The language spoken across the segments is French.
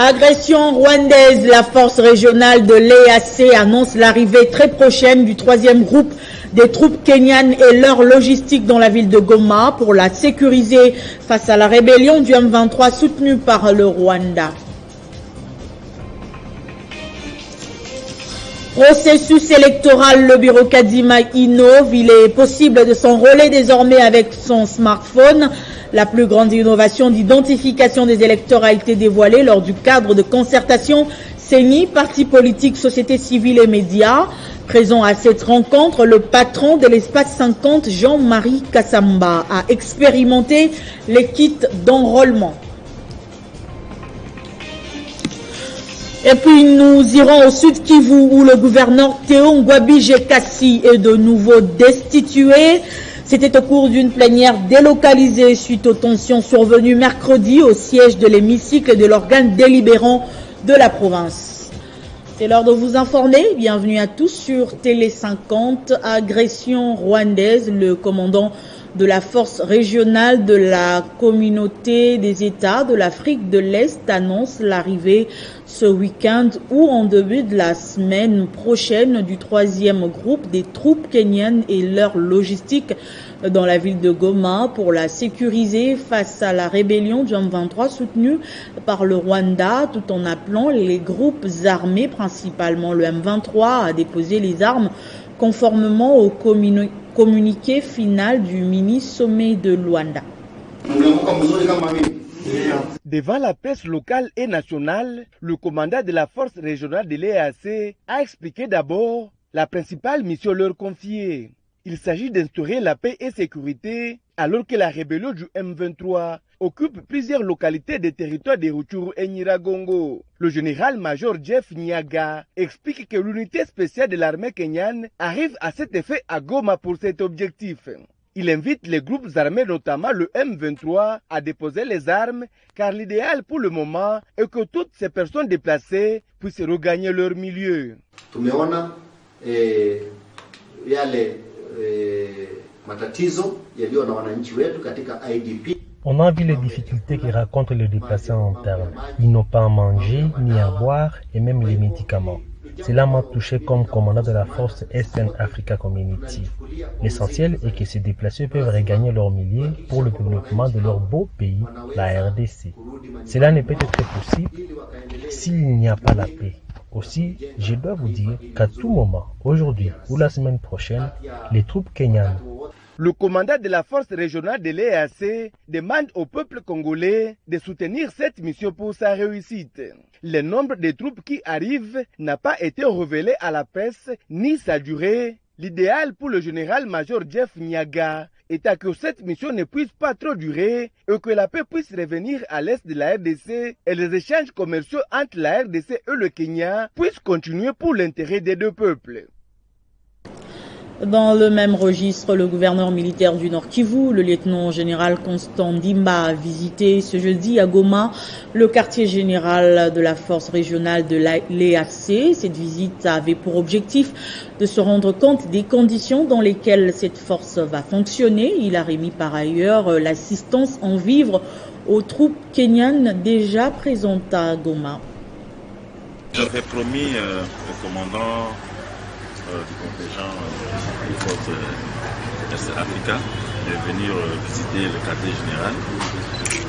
Agression rwandaise, la force régionale de l'EAC annonce l'arrivée très prochaine du 3e groupe des troupes kenyanes et leur logistique dans la ville de Goma pour la sécuriser face à la rébellion du M23 soutenue par le Rwanda. Processus électoral, le bureau Kadima innove. Il est possible de s'enrôler désormais avec son smartphone. La plus grande innovation d'identification des électeurs a été dévoilée lors du cadre de concertation CENI, partis politiques, société civile et médias. Présent à cette rencontre, le patron de l'espace 50, Jean-Marie Kassamba, a expérimenté les kits d'enrôlement. Et puis nous irons au sud Kivu où le gouverneur Théo Ngwabije Kassi est de nouveau destitué. C'était au cours d'une plénière délocalisée suite aux tensions survenues mercredi au siège de l'hémicycle de l'organe délibérant de la province. C'est l'heure de vous informer. Bienvenue à tous sur Télé 50. Agression rwandaise, le commandant de la force régionale de la communauté des États de l'Afrique de l'Est annonce l'arrivée ce week-end ou en début de la semaine prochaine du 3e groupe des troupes kenyanes et leur logistique dans la ville de Goma pour la sécuriser face à la rébellion du M23 soutenue par le Rwanda, tout en appelant les groupes armés, principalement le M23, à déposer les armes conformément au communiqué final du mini-sommet de Luanda. Devant la presse locale et nationale, le commandant de la force régionale de l'EAC a expliqué d'abord la principale mission leur confiée. Il s'agit d'instaurer la paix et sécurité alors que la rébellion du M23 occupe plusieurs localités des territoires de Rutshuru et Nyiragongo. Le général-major Jeff Nyaga explique que l'unité spéciale de l'armée kenyane arrive à cet effet à Goma pour cet objectif. Il invite les groupes armés, notamment le M23, à déposer les armes, car l'idéal pour le moment est que toutes ces personnes déplacées puissent regagner leur milieu. On a vu les difficultés que rencontrent les déplacés en termes. Ils n'ont pas à manger, ni à boire, et même les médicaments. Cela m'a touché comme commandant de la force Eastern Africa Community. L'essentiel est que ces déplacés peuvent regagner leur milieu pour le développement de leur beau pays, la RDC. Cela ne peut être possible s'il n'y a pas la paix. Aussi, je dois vous dire qu'à tout moment, aujourd'hui ou la semaine prochaine, les troupes kenyanes. Le commandant de la force régionale de l'EAC demande au peuple congolais de soutenir cette mission pour sa réussite. Le nombre de troupes qui arrivent n'a pas été révélé à la presse ni sa durée. L'idéal pour le général-major Jeff Nyaga est à que cette mission ne puisse pas trop durer et que la paix puisse revenir à l'est de la RDC et les échanges commerciaux entre la RDC et le Kenya puissent continuer pour l'intérêt des deux peuples. Dans le même registre, le gouverneur militaire du Nord Kivu, le lieutenant-général Constant Ndimba, a visité ce jeudi à Goma le quartier général de la force régionale de l'EAC. Cette visite avait pour objectif de se rendre compte des conditions dans lesquelles cette force va fonctionner. Il a remis par ailleurs l'assistance en vivres aux troupes kenyanes déjà présentes à Goma. J'avais promis au commandant du contingent du force Est Africa de venir visiter le quartier général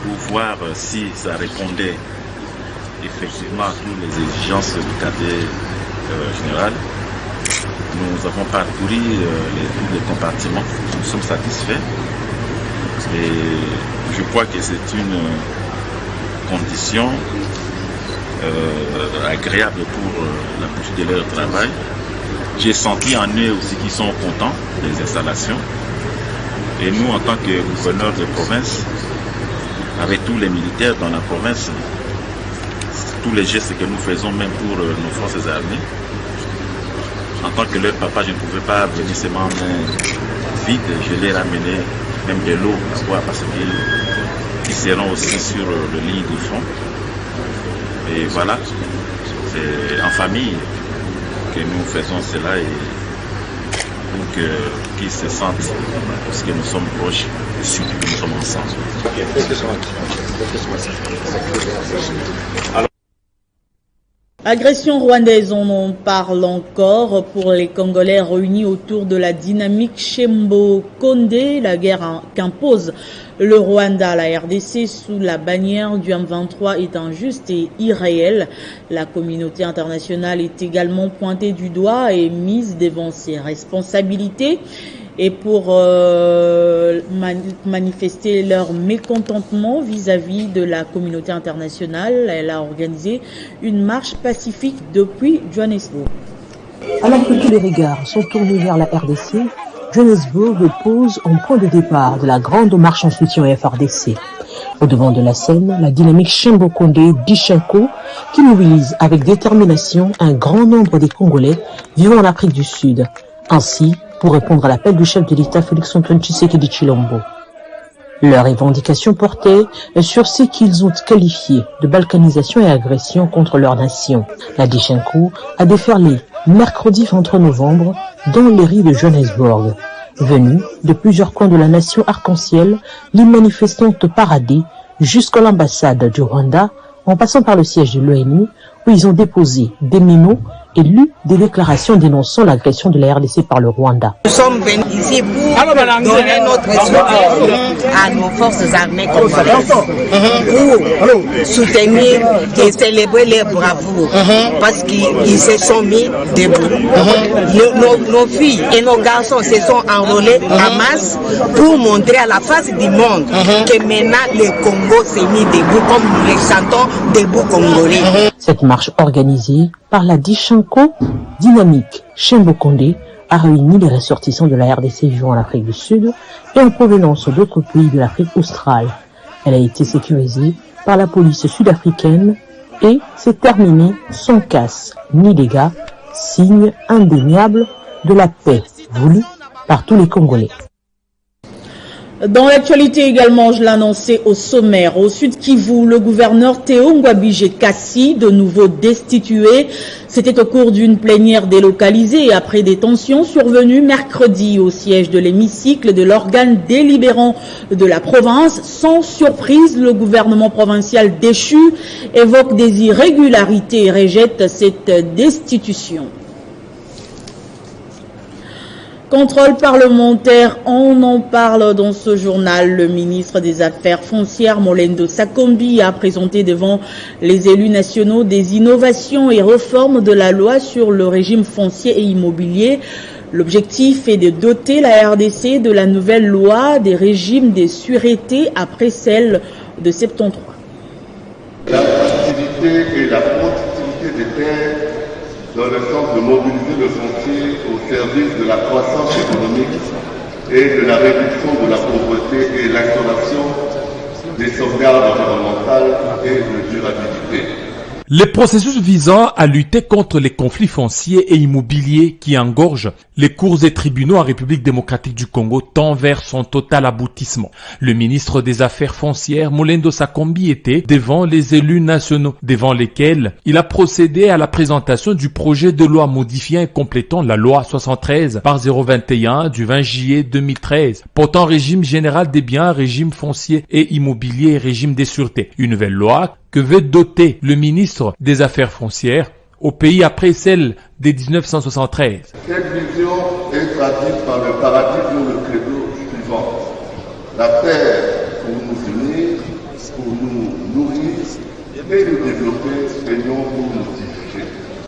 pour voir si ça répondait effectivement à toutes les exigences du quartier général. Nous avons parcouru tous les compartiments, nous sommes satisfaits et je crois que c'est une condition agréable pour la poursuite de leur travail. J'ai senti en eux aussi qu'ils sont contents des installations. Et nous, en tant que gouverneur de province, avec tous les militaires dans la province, tous les gestes que nous faisons, même pour nos forces armées, en tant que leur papa, je ne pouvais pas venir seulement main vide. Je les ramenais même de l'eau à boire parce qu'ils seront aussi sur le lit du front. Et voilà, c'est en famille que nous faisons cela et pour qu'ils se sentent, parce que nous sommes proches, et surtout que nous sommes ensemble. Alors, Agression rwandaise, on en parle encore pour les Congolais réunis autour de la dynamique Tshembo-Kondé, la guerre qu'impose le Rwanda à la RDC sous la bannière du M23 est injuste et irréelle. La communauté internationale est également pointée du doigt et mise devant ses responsabilités. Et pour manifester leur mécontentement vis-à-vis de la communauté internationale, elle a organisé une marche pacifique depuis Johannesburg. Alors que tous les regards sont tournés vers la RDC, Johannesburg pose en point de départ de la grande marche en soutien au FRDC. Au devant de la scène, la dynamique Tshembo-Kondé d'Ishenko qui mobilise avec détermination un grand nombre des Congolais vivant en Afrique du Sud. Ainsi, pour répondre à l'appel du chef de l'État Félix-Antoine Tshisekedi Tshilombo. Leurs revendications portaient sur ce qu'ils ont qualifié de balkanisation et agression contre leur nation. La Dishenko a déferlé mercredi 23 novembre dans les rues de Johannesburg. Venus de plusieurs coins de la nation arc-en-ciel, les manifestantes paradaient jusqu'à l'ambassade du Rwanda en passant par le siège de l'ONU où ils ont déposé des mémos et lu des déclarations dénonçant l'agression de la RDC par le Rwanda. Nous sommes venus ici pour donner notre soutien à nos forces armées congolaises, pour soutenir et célébrer leur bravoure, parce qu'ils se sont mis debout. Nos filles et nos garçons se sont enrôlés en masse pour montrer à la face du monde que maintenant le Congo s'est mis debout, comme nous les chantons, debout Congolais. Cette marche organisée par la Dishenko dynamique Tshembo-Kondé a réuni les ressortissants de la RDC vivant en Afrique du Sud et en provenance d'autres pays de l'Afrique australe. Elle a été sécurisée par la police sud-africaine et s'est terminée sans casse ni dégâts, signe indéniable de la paix voulue par tous les Congolais. Dans l'actualité également, je l'annonçais au sommaire, au Sud Kivu, le gouverneur Théo Ngwabije Kassi, de nouveau destitué, c'était au cours d'une plénière délocalisée après des tensions survenues mercredi au siège de l'hémicycle de l'organe délibérant de la province. Sans surprise, le gouvernement provincial déchu évoque des irrégularités et rejette cette destitution. Contrôle parlementaire, on en parle dans ce journal. Le ministre des Affaires foncières, Molendo Sakombi, a présenté devant les élus nationaux des innovations et réformes de la loi sur le régime foncier et immobilier. L'objectif est de doter la RDC de la nouvelle loi des régimes des sûretés après celle de 73. La productivité et la productivité des terres dans le sens de mobiliser le foncier au service de la croissance économique et de la réduction de la pauvreté et l'instauration des sauvegardes environnementales et de durabilité. Les processus visant à lutter contre les conflits fonciers et immobiliers qui engorgent les cours et tribunaux en République démocratique du Congo tend vers son total aboutissement. Le ministre des Affaires foncières, Molendo Sakombi, était devant les élus nationaux, devant lesquels il a procédé à la présentation du projet de loi modifiant et complétant la loi 73/021 du 20 juillet 2013, portant régime général des biens, régime foncier et immobilier et régime des sûretés. Une nouvelle loi que veut doter le ministre des Affaires foncières au pays après celle de 1973. Cette vision est traduite par le paradigme ou le credo suivant. La terre pour nous unir, pour nous nourrir et nous développer, et non pour nous diviser.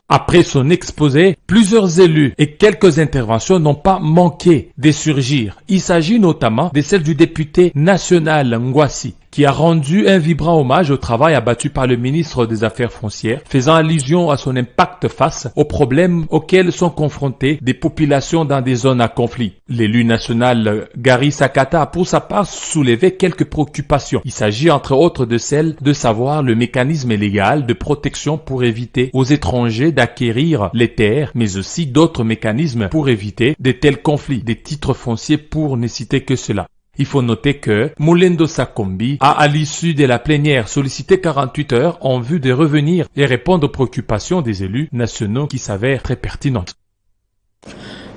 Après son exposé, plusieurs élus et quelques interventions n'ont pas manqué de surgir. Il s'agit notamment de celle du député national Ngwassi, qui a rendu un vibrant hommage au travail abattu par le ministre des Affaires foncières, faisant allusion à son impact face aux problèmes auxquels sont confrontées des populations dans des zones à conflit. L'élu national Gary Sakata a pour sa part soulevé quelques préoccupations. Il s'agit entre autres de celle de savoir le mécanisme légal de protection pour éviter aux étrangers d'acquérir les terres, mais aussi d'autres mécanismes pour éviter de tels conflits, des titres fonciers pour ne citer que cela. Il faut noter que Molendo Sakombi a, à l'issue de la plénière, sollicité 48 heures en vue de revenir et répondre aux préoccupations des élus nationaux qui s'avèrent très pertinentes.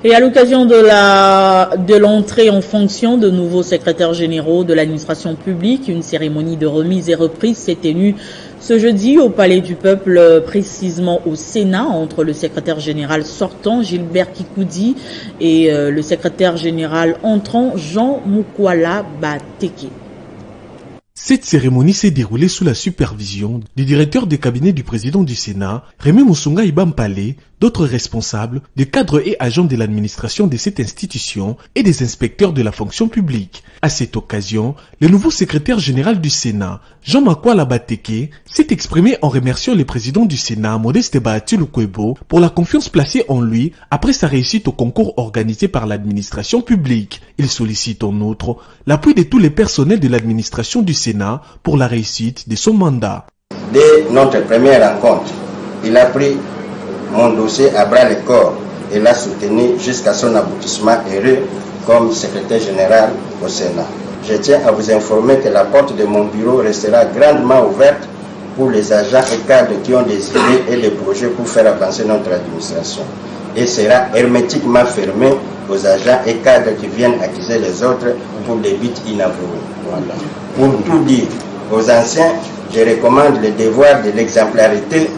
Et à l'occasion de l'entrée en fonction de nouveaux secrétaires généraux de l'administration publique, une cérémonie de remise et reprise s'est tenue Ce jeudi, au Palais du Peuple, précisément au Sénat, entre le secrétaire général sortant, Gilbert Kikoudi, et le secrétaire général entrant, Jean Mukwala Bateke. Cette cérémonie s'est déroulée sous la supervision du directeur de cabinet du président du Sénat, Rémy Musunga Ibampale, d'autres responsables, des cadres et agents de l'administration de cette institution et des inspecteurs de la fonction publique. À cette occasion, le nouveau secrétaire général du Sénat, Jean Mukwala Bateke, s'est exprimé en remerciant le président du Sénat, Modeste Bahati Lukwebo, pour la confiance placée en lui après sa réussite au concours organisé par l'administration publique. Il sollicite en outre l'appui de tous les personnels de l'administration du Sénat pour la réussite de son mandat. Dès notre première rencontre, il a pris mon dossier à bras le corps et l'a soutenu jusqu'à son aboutissement heureux comme secrétaire général au Sénat. Je tiens à vous informer que la porte de mon bureau restera grandement ouverte pour les agents et cadres qui ont des idées et des projets pour faire avancer notre administration et sera hermétiquement fermée aux agents et cadres qui viennent accuser les autres pour des buts inavoués. Voilà. Pour tout dire, aux anciens, je recommande le devoir de l'exemplarité,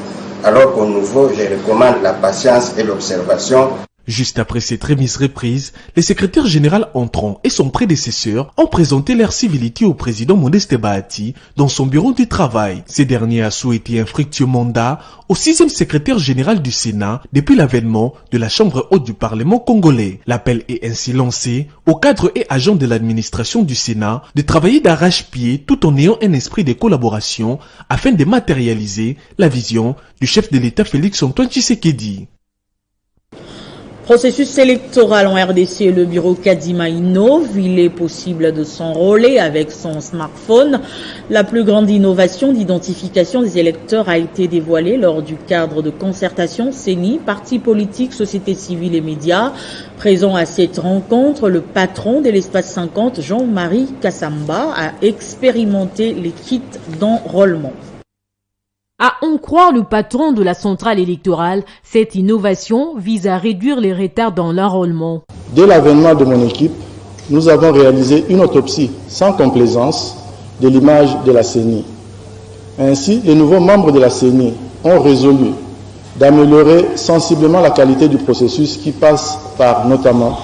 alors qu'aux nouveaux, je recommande la patience et l'observation. Juste après cette remise reprise, le secrétaire général entrant et son prédécesseur ont présenté leur civilité au président Modeste Bahati dans son bureau de travail. Ce dernier a souhaité un fructueux mandat au 6e secrétaire général du Sénat depuis l'avènement de la Chambre haute du Parlement congolais. L'appel est ainsi lancé aux cadres et agents de l'administration du Sénat de travailler d'arrache-pied tout en ayant un esprit de collaboration afin de matérialiser la vision du chef de l'État Félix-Antoine Tshisekedi. Processus électoral en RDC, le bureau Kadima innove. Il est possible de s'enrôler avec son smartphone. La plus grande innovation d'identification des électeurs a été dévoilée lors du cadre de concertation CENI, partis politiques, société civile et médias. Présent à cette rencontre, le patron de l'espace 50, Jean-Marie Kassamba, a expérimenté les kits d'enrôlement. À en croire le patron de la centrale électorale, cette innovation vise à réduire les retards dans l'enrôlement. Dès l'avènement de mon équipe, nous avons réalisé une autopsie sans complaisance de l'image de la CENI. Ainsi, les nouveaux membres de la CENI ont résolu d'améliorer sensiblement la qualité du processus qui passe par notamment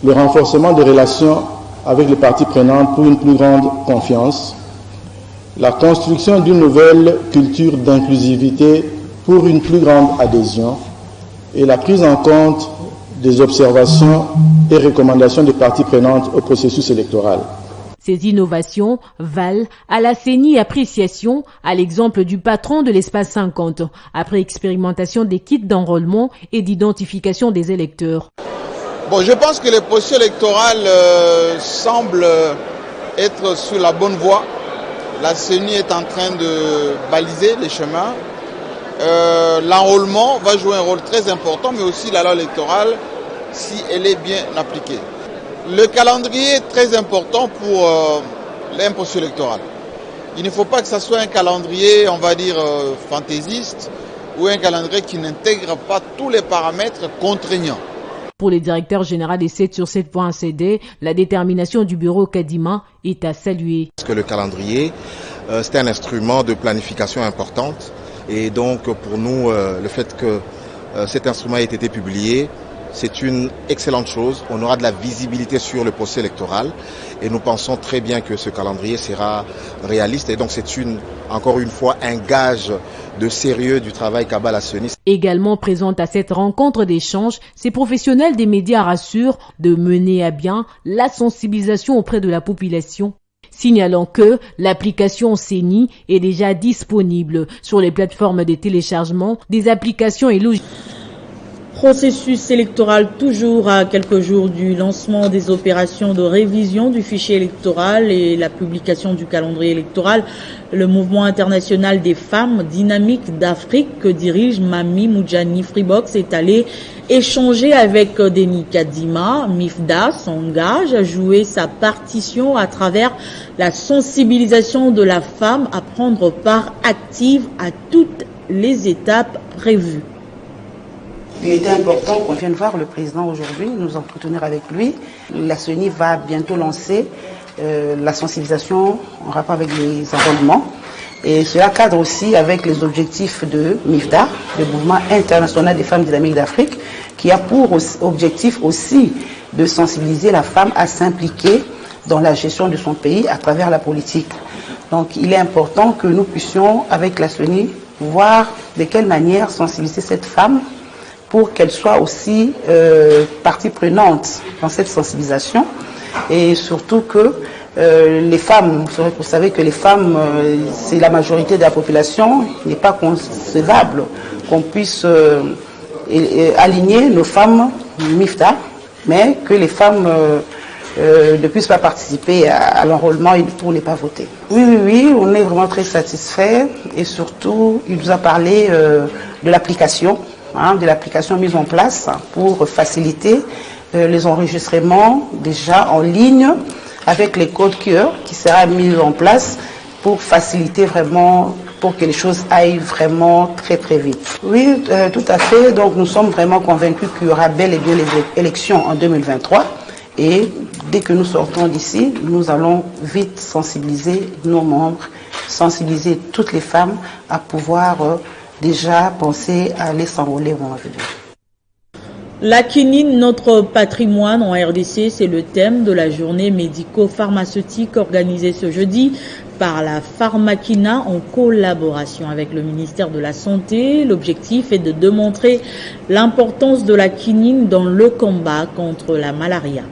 le renforcement des relations avec les parties prenantes pour une plus grande confiance, la construction d'une nouvelle culture d'inclusivité pour une plus grande adhésion et la prise en compte des observations et recommandations des parties prenantes au processus électoral. Ces innovations valent à la CENI appréciation, à l'exemple du patron de l'espace 50, après expérimentation des kits d'enrôlement et d'identification des électeurs. Bon, je pense que le processus électoral semble être sur la bonne voie. La CENI est en train de baliser les chemins. L'enrôlement va jouer un rôle très important, mais aussi la loi électorale, si elle est bien appliquée. Le calendrier est très important pour un processus électoral. Il ne faut pas que ce soit un calendrier, on va dire, fantaisiste, ou un calendrier qui n'intègre pas tous les paramètres contraignants. Pour le directeur général des 7sur7.cd, la détermination du bureau Kadima est à saluer. Parce que le calendrier, c'est un instrument de planification importante. Et donc pour nous, le fait que cet instrument ait été publié, c'est une excellente chose. On aura de la visibilité sur le processus électoral. Et nous pensons très bien que ce calendrier sera réaliste. Et donc c'est encore une fois un gage de sérieux du travail qu'a la CENI. Également présente à cette rencontre d'échange, ces professionnels des médias rassurent de mener à bien la sensibilisation auprès de la population, signalant que l'application CENI est déjà disponible sur les plateformes de téléchargement des applications et logiciels. Processus électoral toujours à quelques jours du lancement des opérations de révision du fichier électoral et la publication du calendrier électoral. Le mouvement international des femmes dynamiques d'Afrique que dirige Mami Moudjani Freebox est allé échanger avec Denis Kadima. MIFDA s'engage à jouer sa partition à travers la sensibilisation de la femme à prendre part active à toutes les étapes prévues. Il était important qu'on vienne voir le président aujourd'hui, nous entretenir avec lui. La CENI va bientôt lancer la sensibilisation en rapport avec les enrôlements. Et cela cadre aussi avec les objectifs de MIFDA, le Mouvement international des femmes dynamiques d'Afrique, qui a pour objectif aussi de sensibiliser la femme à s'impliquer dans la gestion de son pays à travers la politique. Donc il est important que nous puissions, avec la CENI, voir de quelle manière sensibiliser cette femme pour qu'elle soit aussi partie prenante dans cette sensibilisation, et surtout que les femmes, vous savez que les femmes, c'est la majorité de la population, il n'est pas concevable qu'on puisse aligner nos femmes MIFTA, mais que les femmes ne puissent pas participer à l'enrôlement pour ne pas voter. Oui, on est vraiment très satisfait, et surtout, il nous a parlé de l'application, de l'application mise en place pour faciliter les enregistrements déjà en ligne avec les codes QR qui sera mis en place pour faciliter vraiment, pour que les choses aillent vraiment très très vite. Oui, tout à fait. Donc nous sommes vraiment convaincus qu'il y aura bel et bien les élections en 2023. Et dès que nous sortons d'ici, nous allons vite sensibiliser nos membres, sensibiliser toutes les femmes à pouvoir déjà penser à aller s'enrôler au moment venu. La quinine, notre patrimoine en RDC, c'est le thème de la journée médico-pharmaceutique organisée ce jeudi par la Pharmakina en collaboration avec le ministère de la Santé. L'objectif est de démontrer l'importance de la quinine dans le combat contre la malaria.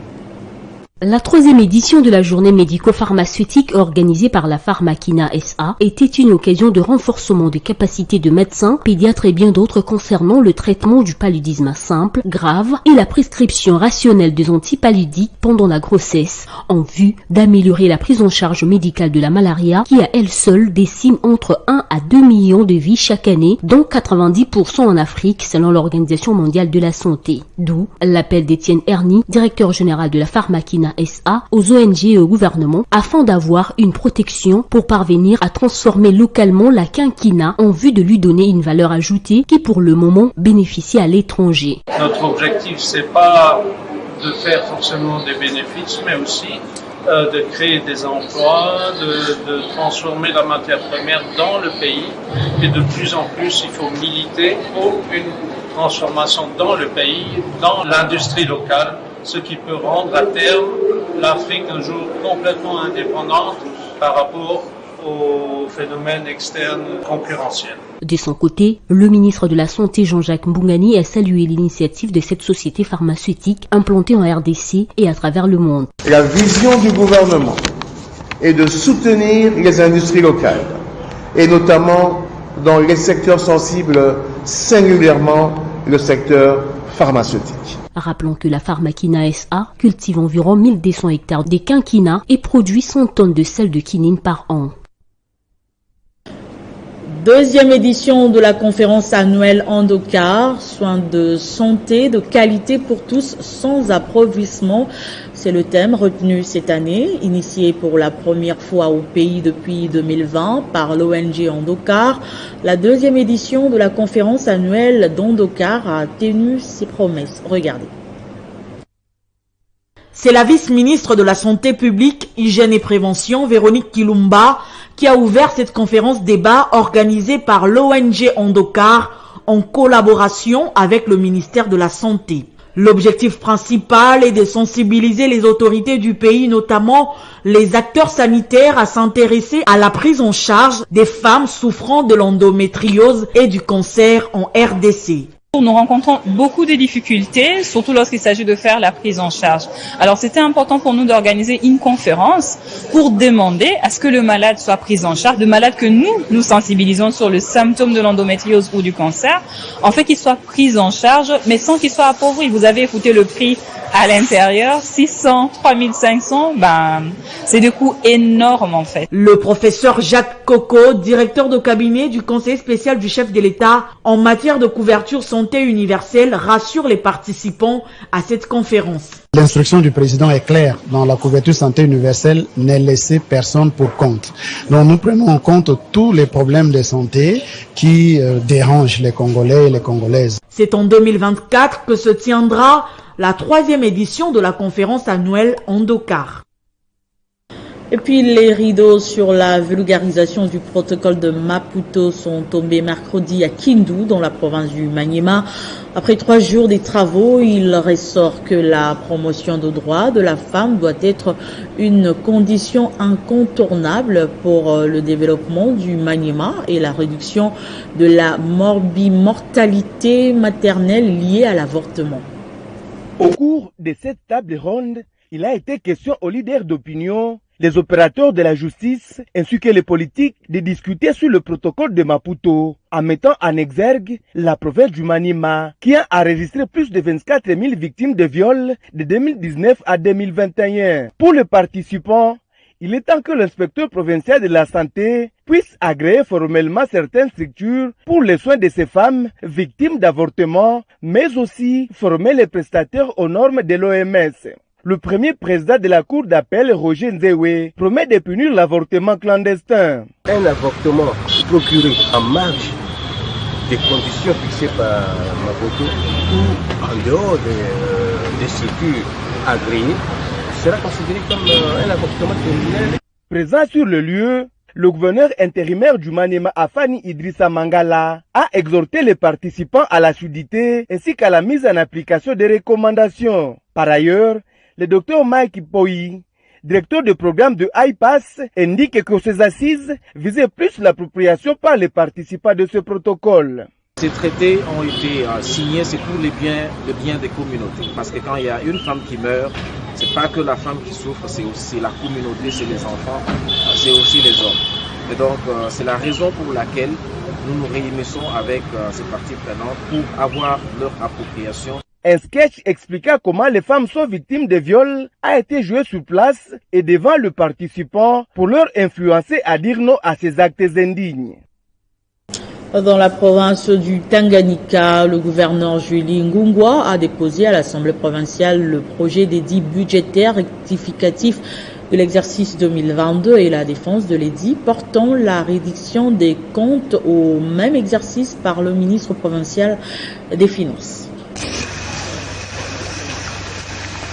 La 3e édition de la journée médico-pharmaceutique organisée par la Pharmakina SA était une occasion de renforcement des capacités de médecins, pédiatres et bien d'autres concernant le traitement du paludisme simple, grave et la prescription rationnelle des antipaludiques pendant la grossesse, en vue d'améliorer la prise en charge médicale de la malaria qui à elle seule décime entre 1 à 2 millions de vies chaque année, dont 90% en Afrique selon l'Organisation mondiale de la santé. D'où l'appel d'Étienne Erny, directeur général de la Pharmakina SA, aux ONG et au gouvernement afin d'avoir une protection pour parvenir à transformer localement la quinquina en vue de lui donner une valeur ajoutée qui pour le moment bénéficie à l'étranger. Notre objectif, c'est pas de faire forcément des bénéfices, mais aussi de créer des emplois, de transformer la matière première dans le pays, et de plus en plus il faut militer pour une transformation dans le pays, dans l'industrie locale, ce qui peut rendre à terme l'Afrique un jour complètement indépendante par rapport aux phénomènes externes concurrentiels. De son côté, le ministre de la Santé Jean-Jacques Mbungani a salué l'initiative de cette société pharmaceutique implantée en RDC et à travers le monde. La vision du gouvernement est de soutenir les industries locales et notamment dans les secteurs sensibles, singulièrement le secteur pharmaceutique. Rappelons que la Pharmakina SA cultive environ 1200 hectares de quinquina et produit 100 tonnes de sel de quinine par an. Deuxième édition de la conférence annuelle Endocar, soins de santé de qualité pour tous sans appauvrissement. C'est le thème retenu cette année, initié pour la première fois au pays depuis 2020 par l'ONG Endocar. La deuxième édition de la conférence annuelle d'Endocar a tenu ses promesses. Regardez. C'est la vice-ministre de la Santé publique, Hygiène et Prévention, Véronique Kilumba, qui a ouvert cette conférence débat organisée par l'ONG Endocar en collaboration avec le ministère de la Santé. L'objectif principal est de sensibiliser les autorités du pays, notamment les acteurs sanitaires, à s'intéresser à la prise en charge des femmes souffrant de l'endométriose et du cancer en RDC. Nous rencontrons beaucoup de difficultés, surtout lorsqu'il s'agit de faire la prise en charge. Alors c'était important pour nous d'organiser une conférence pour demander à ce que le malade soit pris en charge, le malade que nous sensibilisons sur le symptôme de l'endométriose ou du cancer, en fait qu'il soit pris en charge, mais sans qu'il soit appauvri. Vous avez écouté le prix à l'intérieur, 600, 3500, c'est des coûts énormes en fait. Le professeur Jacques Coco, directeur de cabinet du conseiller spécial du chef de l'État en matière de couverture santé universelle, rassure les participants à cette conférence. L'instruction du président est claire. Dans la couverture santé universelle, ne laissez personne pour compte. Donc nous prenons en compte tous les problèmes de santé qui dérangent les Congolais et les Congolaises. C'est en 2024 que se tiendra la 3e édition de la conférence annuelle Endocar. Et puis les rideaux sur la vulgarisation du protocole de Maputo sont tombés mercredi à Kindu, dans la province du Maniema. Après 3 jours des travaux, il ressort que la promotion des droits de la femme doit être une condition incontournable pour le développement du Maniema et la réduction de la mortalité maternelle liée à l'avortement. Au cours de cette table ronde, il a été question aux leaders d'opinion, les opérateurs de la justice ainsi que les politiques de discuter sur le protocole de Maputo en mettant en exergue la province du Maniema qui a enregistré plus de 24 000 victimes de viols de 2019 à 2021. Pour les participants, il est temps que l'inspecteur provincial de la santé puisse agréer formellement certaines structures pour les soins de ces femmes victimes d'avortement, mais aussi former les prestataires aux normes de l'OMS. Le premier président de la cour d'appel, Roger Nzewe, promet de punir l'avortement clandestin. Un avortement procuré en marge des conditions fixées par Maputo ou en dehors des structures agréées sera considéré comme un avortement criminel. Présent sur le lieu, le gouverneur intérimaire du Maniema, Afani Idrissa Mangala, a exhorté les participants à la sudité ainsi qu'à la mise en application des recommandations. Par ailleurs, le docteur Mike Poi, directeur du programme de IPAS, indique que ces assises visaient plus l'appropriation par les participants de ce protocole. Ces traités ont été signés, c'est pour le bien des communautés. Parce que quand il y a une femme qui meurt, c'est pas que la femme qui souffre, c'est aussi la communauté, c'est les enfants, c'est aussi les hommes. Et donc, c'est la raison pour laquelle nous nous réunissons avec ces parties prenantes pour avoir leur appropriation. Un sketch expliquant comment les femmes sont victimes de viols a été joué sur place et devant le participant pour leur influencer à dire non à ces actes indignes. Dans la province du Tanganyika, le gouverneur Julie Ngungwa a déposé à l'Assemblée provinciale le projet d'édit budgétaire rectificatif de l'exercice 2022 et la défense de l'édit portant la réduction des comptes au même exercice par le ministre provincial des Finances.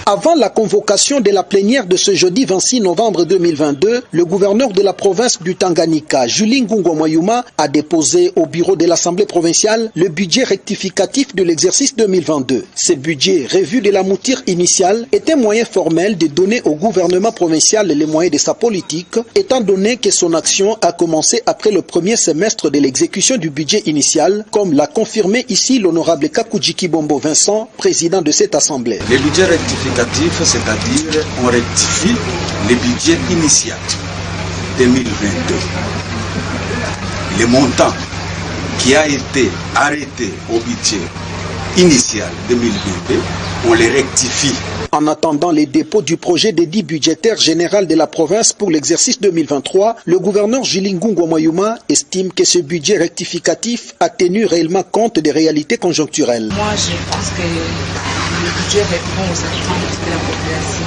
Avant la convocation de la plénière de ce jeudi 26 novembre 2022, le gouverneur de la province du Tanganyika, Julie Ngungwa Mayuma, a déposé au bureau de l'Assemblée provinciale le budget rectificatif de l'exercice 2022. Ce budget, revu de la mouture initiale, est un moyen formel de donner au gouvernement provincial les moyens de sa politique, étant donné que son action a commencé après le premier semestre de l'exécution du budget initial, comme l'a confirmé ici l'honorable Kakujiki Bombo Vincent, président de cette assemblée. Le budget rectificatif, c'est-à-dire on rectifie le budget initial 2022. Le montant qui a été arrêté au budget initial 2022, on les rectifie. En attendant les dépôts du projet d'édit budgétaire général de la province pour l'exercice 2023, le gouverneur Julie Ngungwa Mayuma estime que ce budget rectificatif a tenu réellement compte des réalités conjoncturelles. Moi, je pense que le budget répond aux attentes de la population.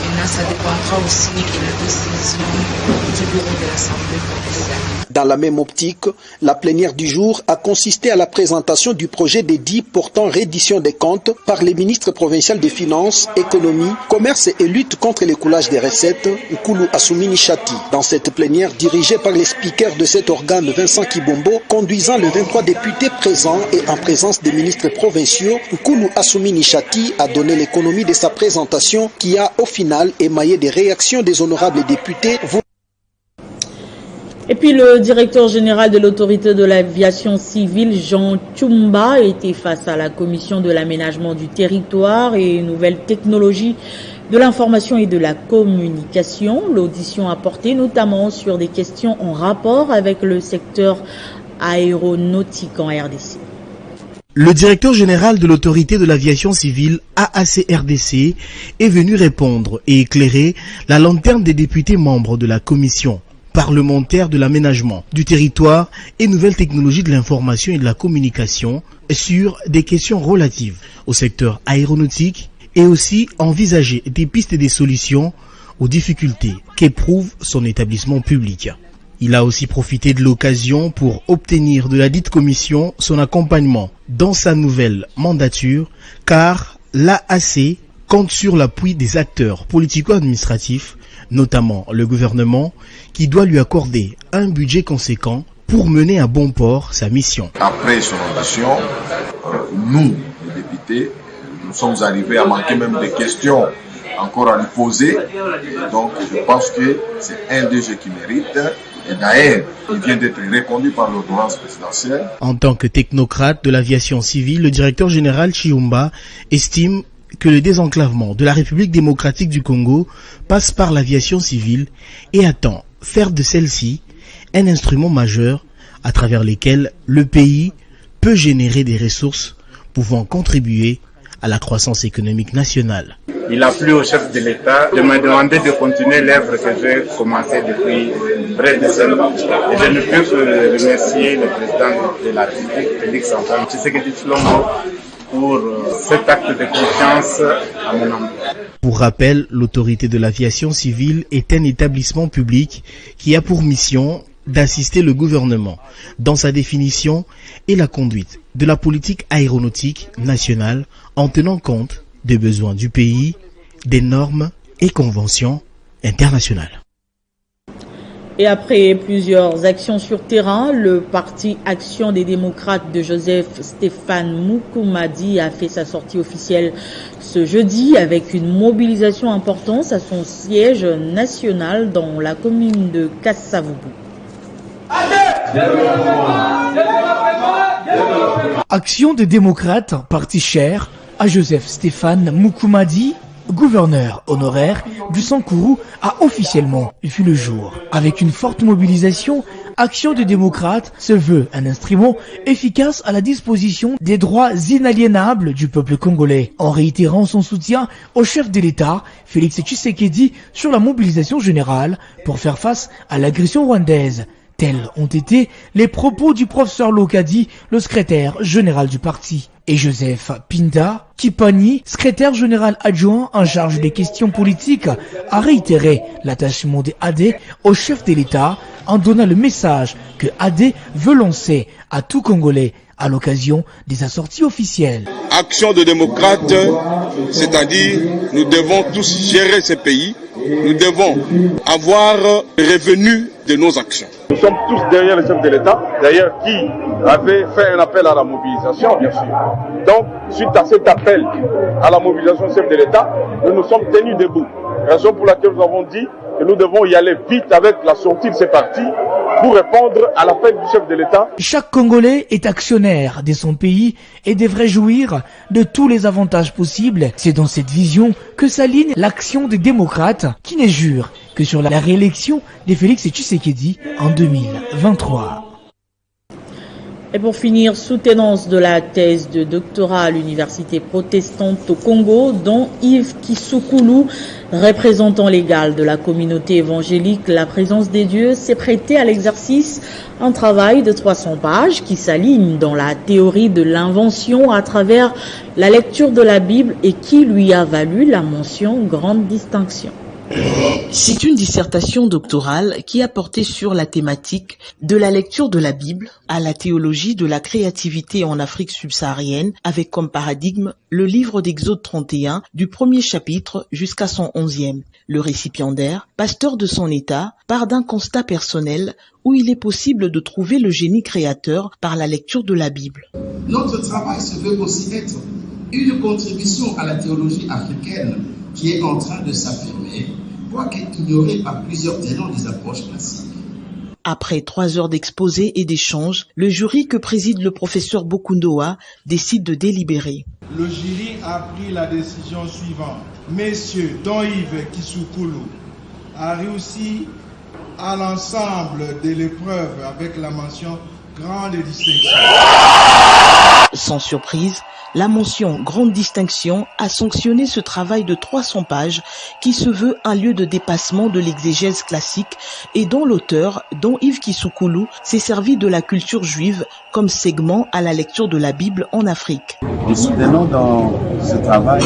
Maintenant, ça dépendra aussi de la décision du bureau de l'Assemblée provinciale. Dans la même optique, la plénière du jour a consisté à la présentation du projet d'édit portant reddition des comptes par les ministres provinciaux des Finances, Économie, Commerce et lutte contre l'écoulage des recettes, Nkulu Assoumini Chati. Dans cette plénière dirigée par les speakers de cet organe, Vincent Kibombo, conduisant les 23 députés présents et en présence des ministres provinciaux, Nkulu Assoumini Chati a donné l'économie de sa présentation qui a au final émaillé des réactions des honorables députés. Et puis le directeur général de l'autorité de l'aviation civile, Jean Tchoumba, était face à la commission de l'aménagement du territoire et nouvelles technologies de l'information et de la communication. L'audition a porté notamment sur des questions en rapport avec le secteur aéronautique en RDC. Le directeur général de l'autorité de l'aviation civile, AAC-RDC, est venu répondre et éclairer la lanterne des députés membres de la commission parlementaire de l'aménagement du territoire et nouvelles technologies de l'information et de la communication sur des questions relatives au secteur aéronautique et aussi envisager des pistes et des solutions aux difficultés qu'éprouve son établissement public. Il a aussi profité de l'occasion pour obtenir de la dite commission son accompagnement dans sa nouvelle mandature car l'AAC compte sur l'appui des acteurs politico-administratifs notamment le gouvernement qui doit lui accorder un budget conséquent pour mener à bon port sa mission. Après son audition, nous, les députés, nous sommes arrivés à manquer même des questions encore à lui poser. Donc je pense que c'est un DG qui mérite. Et d'ailleurs, il vient d'être reconduit par l'ordonnance présidentielle. En tant que technocrate de l'aviation civile, le directeur général Chiumba estime que le désenclavement de la République démocratique du Congo passe par l'aviation civile et attend faire de celle-ci un instrument majeur à travers lequel le pays peut générer des ressources pouvant contribuer à la croissance économique nationale. Il a plu au chef de l'État de me demander de continuer l'œuvre que j'ai commencée depuis près de 5 ans. Et je ne peux que remercier le président de la République, Félix Antoine Tshisekedi Tshilombo, pour cet acte de confiance à mon endroit. Pour rappel, l'autorité de l'aviation civile est un établissement public qui a pour mission d'assister le gouvernement dans sa définition et la conduite de la politique aéronautique nationale en tenant compte des besoins du pays, des normes et conventions internationales. Et après plusieurs actions sur terrain, le parti Action des démocrates de Joseph Stéphane Moukoumadi a fait sa sortie officielle ce jeudi avec une mobilisation importante à son siège national dans la commune de Kasavubu. Action des démocrates, parti cher à Joseph Stéphane Moukoumadi, gouverneur honoraire du Sankourou, a officiellement vu le jour. Avec une forte mobilisation, Action des démocrates se veut un instrument efficace à la disposition des droits inaliénables du peuple congolais, en réitérant son soutien au chef de l'État, Félix Tshisekedi, sur la mobilisation générale pour faire face à l'agression rwandaise. Tels ont été les propos du professeur Lokadi, le secrétaire général du parti, et Joseph Pinda Kipani, secrétaire général adjoint en charge des questions politiques, a réitéré l'attachement des AD au chef de l'État en donnant le message que AD veut lancer à tout Congolais à l'occasion des assorties officielles. Action de démocrate, c'est-à-dire nous devons tous gérer ce pays, nous devons avoir les revenus de nos actions. Nous sommes tous derrière le chef de l'État, d'ailleurs qui avait fait un appel à la mobilisation, bien sûr. Donc, suite à cet appel à la mobilisation du chef de l'État, nous nous sommes tenus debout. Raison pour laquelle nous avons dit que nous devons y aller vite avec la sortie de ces partis pour répondre à l'appel du chef de l'État. Chaque Congolais est actionnaire de son pays et devrait jouir de tous les avantages possibles. C'est dans cette vision que s'aligne l'Action des démocrates qui ne jure que sur la réélection de Félix Tshisekedi en 2023. Et pour finir, soutenance de la thèse de doctorat à l'université protestante au Congo, dont Yves Kisoukoulou, représentant légal de la communauté évangélique La Présence des Dieux, s'est prêté à l'exercice, un travail de 300 pages qui s'aligne dans la théorie de l'invention à travers la lecture de la Bible et qui lui a valu la mention grande distinction. C'est une dissertation doctorale qui a porté sur la thématique de la lecture de la Bible à la théologie de la créativité en Afrique subsaharienne, avec comme paradigme le livre d'Exode 31 du premier chapitre jusqu'à son 11e. Le récipiendaire, pasteur de son état, part d'un constat personnel où il est possible de trouver le génie créateur par la lecture de la Bible. Notre travail se veut aussi être une contribution à la théologie africaine qui est en train de s'affirmer, quoique ignorée par plusieurs tenants des approches classiques. Après 3 heures d'exposé et d'échanges, le jury que préside le professeur Bokundoa décide de délibérer. Le jury a pris la décision suivante. Messieurs, dont Yves Kisoukoulou a réussi à l'ensemble de l'épreuve avec la mention grande distinction. Sans surprise, la mention grande distinction a sanctionné ce travail de 300 pages qui se veut un lieu de dépassement de l'exégèse classique et dont l'auteur, dont Yves Kisoukoulou, s'est servi de la culture juive comme segment à la lecture de la Bible en Afrique. Nous soutenons dans ce travail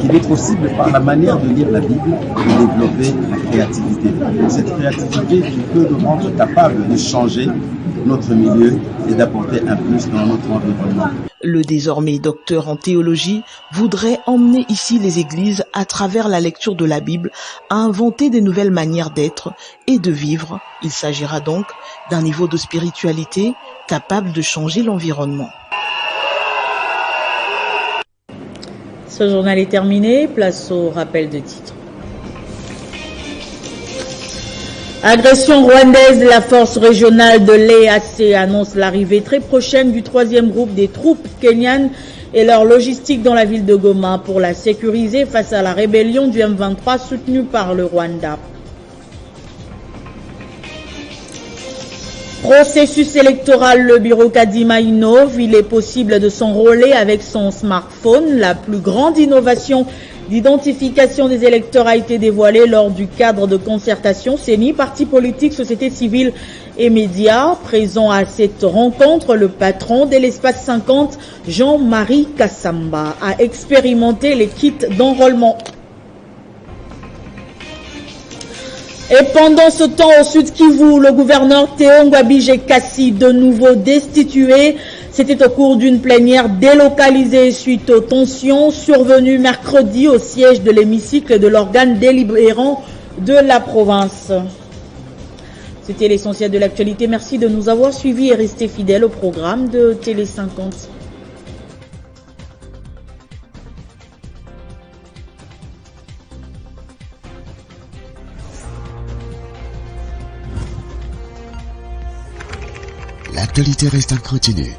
qu'il est possible, par la manière de lire la Bible, de développer la créativité. Cette créativité qui peut nous rendre capables de changer notre milieu et d'apporter un plus dans notre environnement. Le désormais docteur en théologie voudrait emmener ici les églises, à travers la lecture de la Bible, à inventer des nouvelles manières d'être et de vivre. Il s'agira donc d'un niveau de spiritualité capable de changer l'environnement. Ce journal est terminé, place au rappel de titres. Agression rwandaise, la force régionale de l'EAC annonce l'arrivée très prochaine du 3e groupe des troupes kenyanes et leur logistique dans la ville de Goma pour la sécuriser face à la rébellion du M23 soutenue par le Rwanda. Processus électoral, le bureau Kadima innove, il est possible de s'enrôler avec son smartphone. La plus grande innovation d'identification des électeurs a été dévoilée lors du cadre de concertation CENI, partis politiques, société civile et médias. Présent à cette rencontre, le patron de l'espace 50, Jean-Marie Kassamba, a expérimenté les kits d'enrôlement. Et pendant ce temps, au Sud Kivu, le gouverneur Théon Ngwabije Kassi, de nouveau destitué, c'était au cours d'une plénière délocalisée suite aux tensions survenues mercredi au siège de l'hémicycle de l'organe délibérant de la province. C'était l'essentiel de l'actualité. Merci de nous avoir suivis et restez fidèles au programme de Télé 50. L'actualité reste en continu